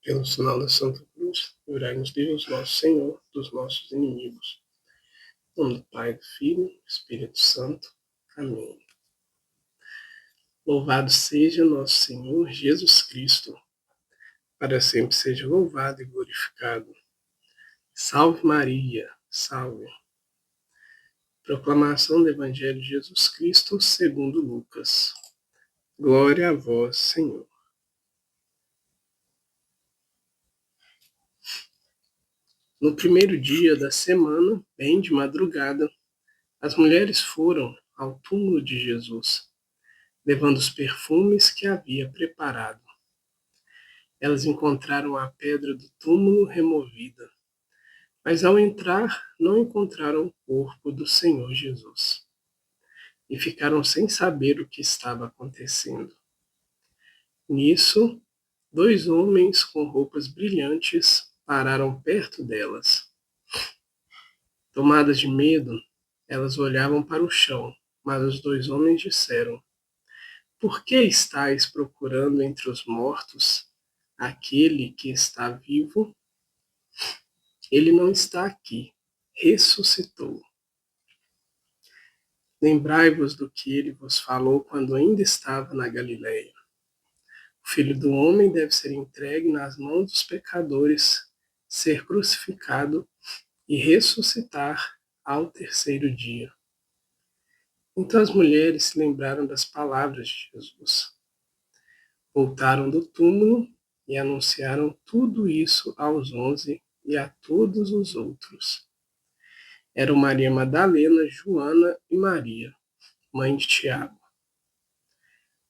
Pelo sinal da Santa Cruz, livrai-nos Deus, nosso Senhor, dos nossos inimigos. Em nome do Pai, do Filho e do Espírito Santo. Amém. Louvado seja nosso Senhor Jesus Cristo, para sempre seja louvado e glorificado. Salve Maria, salve. Proclamação do Evangelho de Jesus Cristo segundo Lucas. Glória a vós, Senhor. No primeiro dia da semana, bem de madrugada, as mulheres foram ao túmulo de Jesus, levando os perfumes que havia preparado. Elas encontraram a pedra do túmulo removida, mas ao entrar não encontraram o corpo do Senhor Jesus. E ficaram sem saber o que estava acontecendo. Nisso, 2 homens com roupas brilhantes pararam perto delas. Tomadas de medo, elas olhavam para o chão, mas os 2 homens disseram: Por que estáis procurando entre os mortos aquele que está vivo? Ele não está aqui, ressuscitou. Lembrai-vos do que ele vos falou quando ainda estava na Galileia. O Filho do Homem deve ser entregue nas mãos dos pecadores, ser crucificado e ressuscitar ao 3º dia. Então as mulheres se lembraram das palavras de Jesus. Voltaram do túmulo e anunciaram tudo isso aos 11 e a todos os outros. Eram Maria Madalena, Joana e Maria, mãe de Tiago.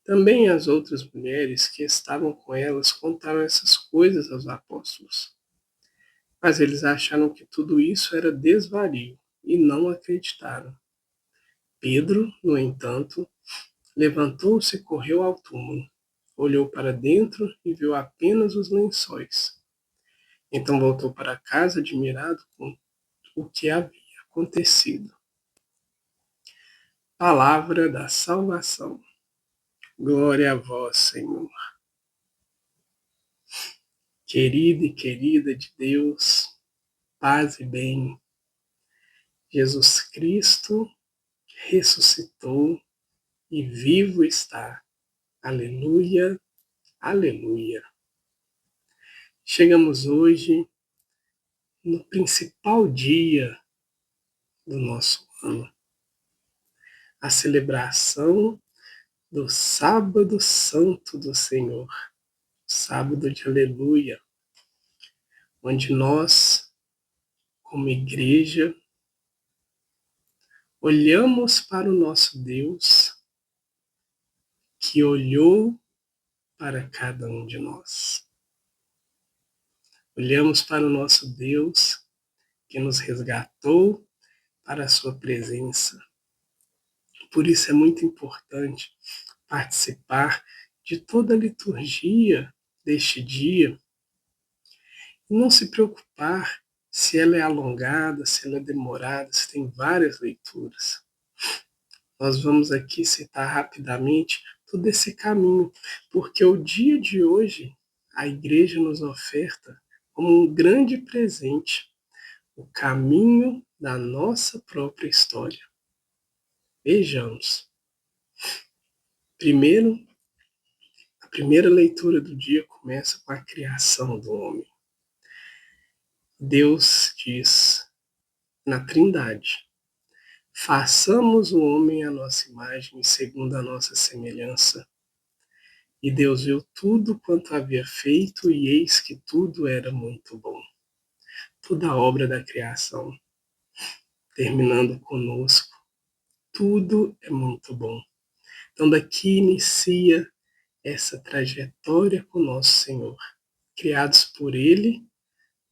Também as outras mulheres que estavam com elas contaram essas coisas aos apóstolos. Mas eles acharam que tudo isso era desvario e não acreditaram. Pedro, no entanto, levantou-se e correu ao túmulo. Olhou para dentro e viu apenas os lençóis. Então voltou para casa admirado com o que havia acontecido. Palavra da salvação. Glória a vós, Senhor. Querido e querida de Deus, paz e bem. Jesus Cristo ressuscitou e vivo está. Aleluia, aleluia. Chegamos hoje no principal dia do nosso ano, a celebração do Sábado Santo do Senhor, sábado de aleluia, onde nós, como igreja, olhamos para o nosso Deus, que olhou para cada um de nós. Olhamos para o nosso Deus, que nos resgatou para a sua presença. Por isso é muito importante participar de toda a liturgia deste dia e não se preocupar se ela é alongada, se ela é demorada, se tem várias leituras. Nós vamos aqui citar rapidamente todo esse caminho, porque o dia de hoje a igreja nos oferta como um grande presente o caminho da nossa própria história. Vejamos. Primeiro, a primeira leitura do dia começa com a criação do homem. Deus diz na Trindade: façamos o homem à nossa imagem e segundo a nossa semelhança. E Deus viu tudo quanto havia feito, e eis que tudo era muito bom. Toda a obra da criação, terminando conosco, tudo é muito bom. Então daqui inicia essa trajetória com nosso Senhor. Criados por Ele,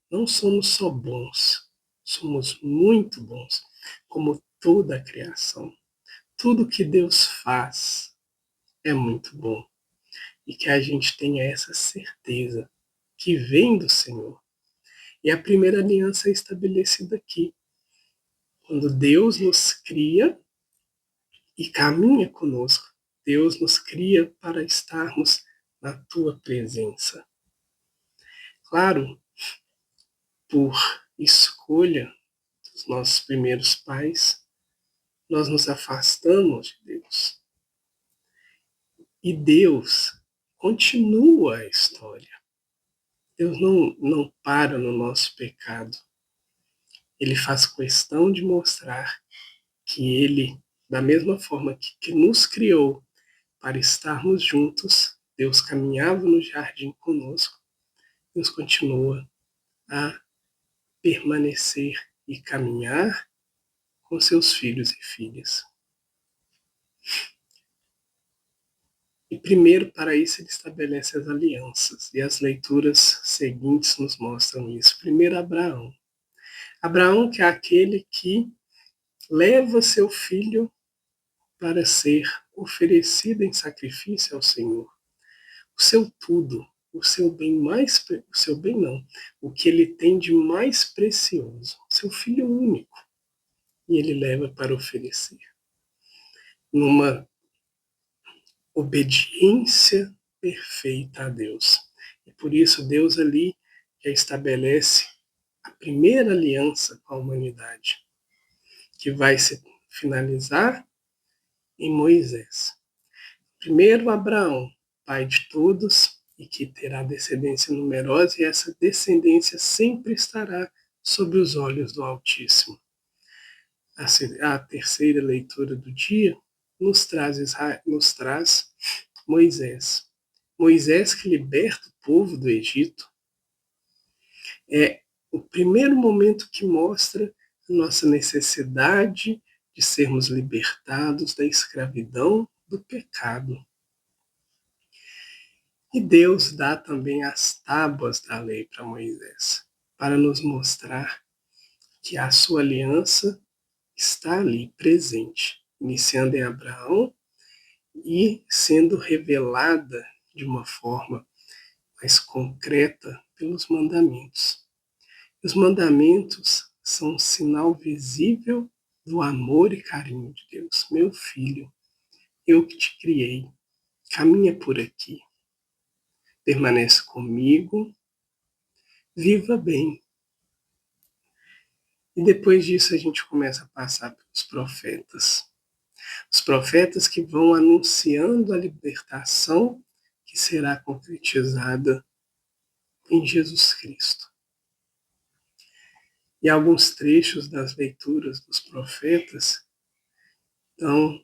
não somos só bons, somos muito bons, como toda a criação. Tudo que Deus faz é muito bom. E que a gente tenha essa certeza que vem do Senhor. E a primeira aliança é estabelecida aqui. Quando Deus nos cria e caminha conosco, Deus nos cria para estarmos na tua presença. Claro, por escolha dos nossos primeiros pais, nós nos afastamos de Deus. E Deus continua a história. Deus não para no nosso pecado. Ele faz questão de mostrar que Ele, da mesma forma que nos criou para estarmos juntos, Deus caminhava no jardim conosco, Deus continua a permanecer e caminhar com seus filhos e filhas. E primeiro, para isso, ele estabelece as alianças, e as leituras seguintes nos mostram isso. Primeiro, Abraão. Abraão, que é aquele que leva seu filho para ser oferecido em sacrifício ao Senhor. O seu tudo, o seu bem mais, o seu bem não, o que ele tem de mais precioso, seu filho único, e ele leva para oferecer. Numa obediência perfeita a Deus. E por isso Deus ali já estabelece a primeira aliança com a humanidade, que vai se finalizar em Moisés. Primeiro Abraão, pai de todos, e que terá descendência numerosa, e essa descendência sempre estará sob os olhos do Altíssimo. A terceira leitura do dia nos traz Moisés. Moisés que liberta o povo do Egito. É o primeiro momento que mostra a nossa necessidade de sermos libertados da escravidão do pecado. E Deus dá também as tábuas da lei para Moisés, para nos mostrar que a sua aliança está ali presente, iniciando em Abraão e sendo revelada de uma forma mais concreta pelos mandamentos. Os mandamentos são um sinal visível do amor e carinho de Deus. Meu filho, eu que te criei, caminha por aqui, permanece comigo, viva bem. E depois disso a gente começa a passar pelos profetas. Os profetas que vão anunciando a libertação que será concretizada em Jesus Cristo. E alguns trechos das leituras dos profetas, então,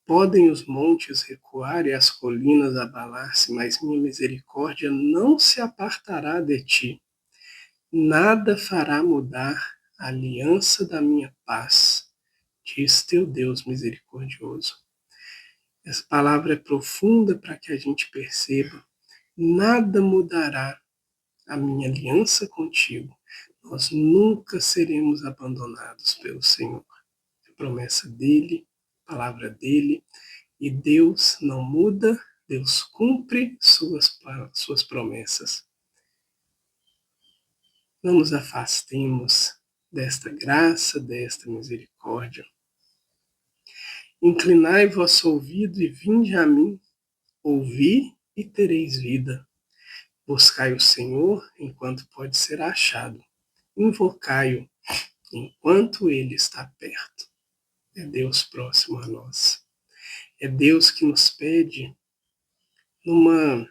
podem os montes recuar e as colinas abalar-se, mas minha misericórdia não se apartará de ti. Nada fará mudar a aliança da minha paz, diz teu Deus misericordioso. Essa palavra é profunda para que a gente perceba. Nada mudará a minha aliança contigo. Nós nunca seremos abandonados pelo Senhor. É promessa dele, palavra dele, e Deus não muda, Deus cumpre suas promessas. Não nos afastemos desta graça, desta misericórdia. Inclinai vosso ouvido e vinde a mim, ouvi e tereis vida. Buscai o Senhor enquanto pode ser achado. Invocai-o enquanto ele está perto. É Deus próximo a nós. É Deus que nos pede numa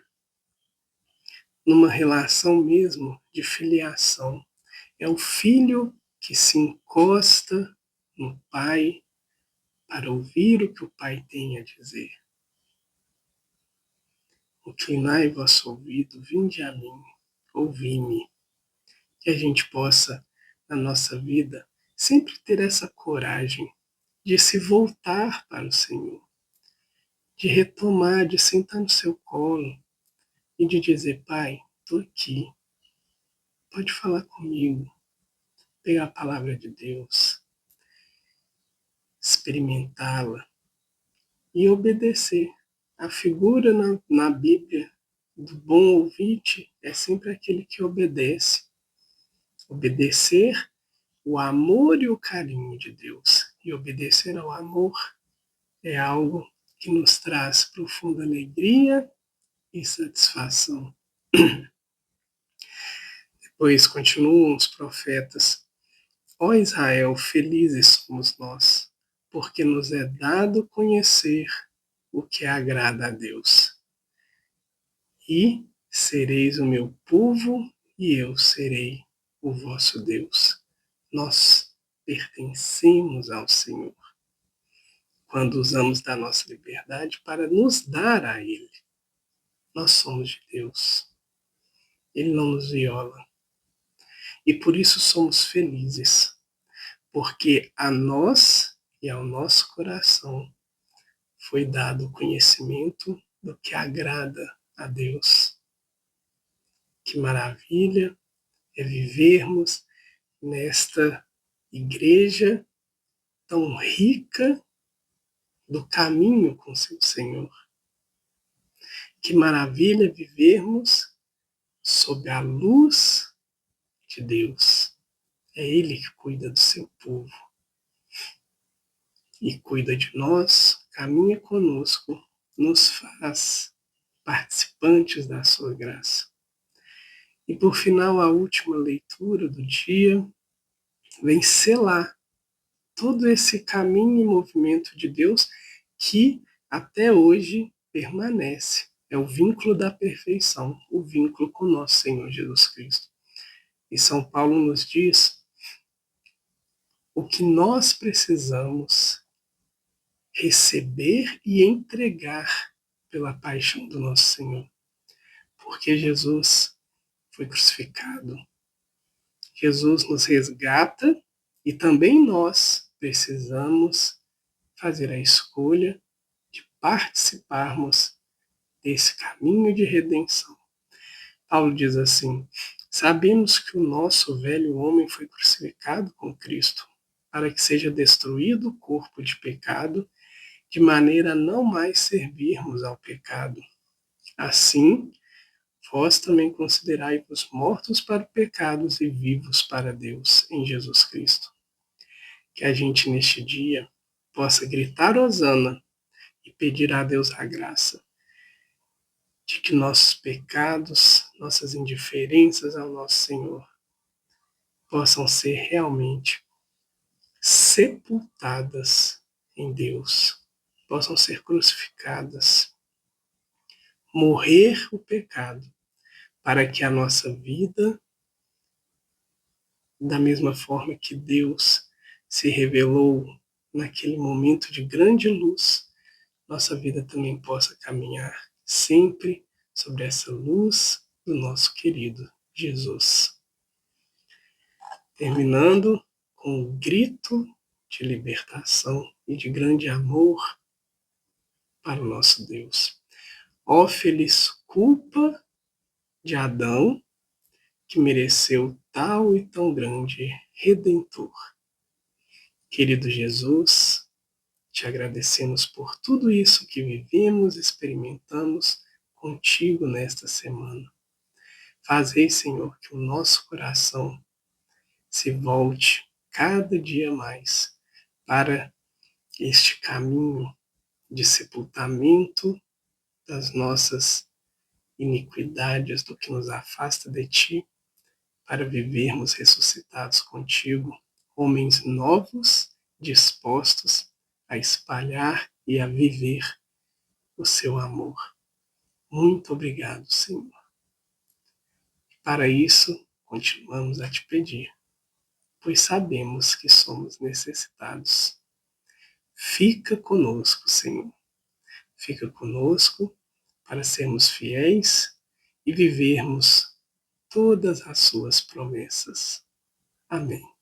relação mesmo de filiação. É o filho que se encosta no pai para ouvir o que o pai tem a dizer. Inclinai vosso ouvido, vinde a mim, ouvi-me. Que a gente possa, na nossa vida, sempre ter essa coragem de se voltar para o Senhor, de retomar, de sentar no seu colo e de dizer, Pai, estou aqui, pode falar comigo, pegar a palavra de Deus, experimentá-la e obedecer. A figura na Bíblia do bom ouvinte é sempre aquele que obedece. Obedecer o amor e o carinho de Deus. E obedecer ao amor é algo que nos traz profunda alegria e satisfação. Pois continuam os profetas: ó Israel, felizes somos nós, porque nos é dado conhecer o que agrada a Deus. E sereis o meu povo, e eu serei o vosso Deus. Nós pertencemos ao Senhor quando usamos da nossa liberdade para nos dar a Ele. Nós somos de Deus. Ele não nos viola. E por isso somos felizes, porque a nós e ao nosso coração foi dado o conhecimento do que agrada a Deus. Que maravilha é vivermos nesta igreja tão rica do caminho com seu Senhor. Que maravilha é vivermos sob a luz de Deus. É Ele que cuida do seu povo e cuida de nós, caminha conosco, nos faz participantes da sua graça. E por final, a última leitura do dia vem selar todo esse caminho e movimento de Deus que até hoje permanece. É o vínculo da perfeição, o vínculo com nosso Senhor Jesus Cristo. E São Paulo nos diz o que nós precisamos receber e entregar pela paixão do nosso Senhor. Porque Jesus foi crucificado. Jesus nos resgata e também nós precisamos fazer a escolha de participarmos desse caminho de redenção. Paulo diz assim: sabemos que o nosso velho homem foi crucificado com Cristo, para que seja destruído o corpo de pecado, de maneira a não mais servirmos ao pecado. Assim, vós também considerai-vos mortos para pecados e vivos para Deus em Jesus Cristo. Que a gente neste dia possa gritar hosana e pedir a Deus a graça de que nossos pecados, nossas indiferenças ao nosso Senhor possam ser realmente sepultadas em Deus, possam ser crucificadas, morrer o pecado, para que a nossa vida, da mesma forma que Deus se revelou naquele momento de grande luz, nossa vida também possa caminhar sempre sobre essa luz do nosso querido Jesus. Terminando com um grito de libertação e de grande amor para o nosso Deus. Ó feliz culpa de Adão, que mereceu tal e tão grande Redentor. Querido Jesus, te agradecemos por tudo isso que vivemos, experimentamos contigo nesta semana. Fazei, Senhor, que o nosso coração se volte cada dia mais para este caminho de sepultamento das nossas iniquidades, do que nos afasta de ti, para vivermos ressuscitados contigo, homens novos, dispostos a espalhar e a viver o seu amor. Muito obrigado, Senhor. Para isso, continuamos a te pedir, pois sabemos que somos necessitados. Fica conosco, Senhor. Fica conosco para sermos fiéis e vivermos todas as suas promessas. Amém.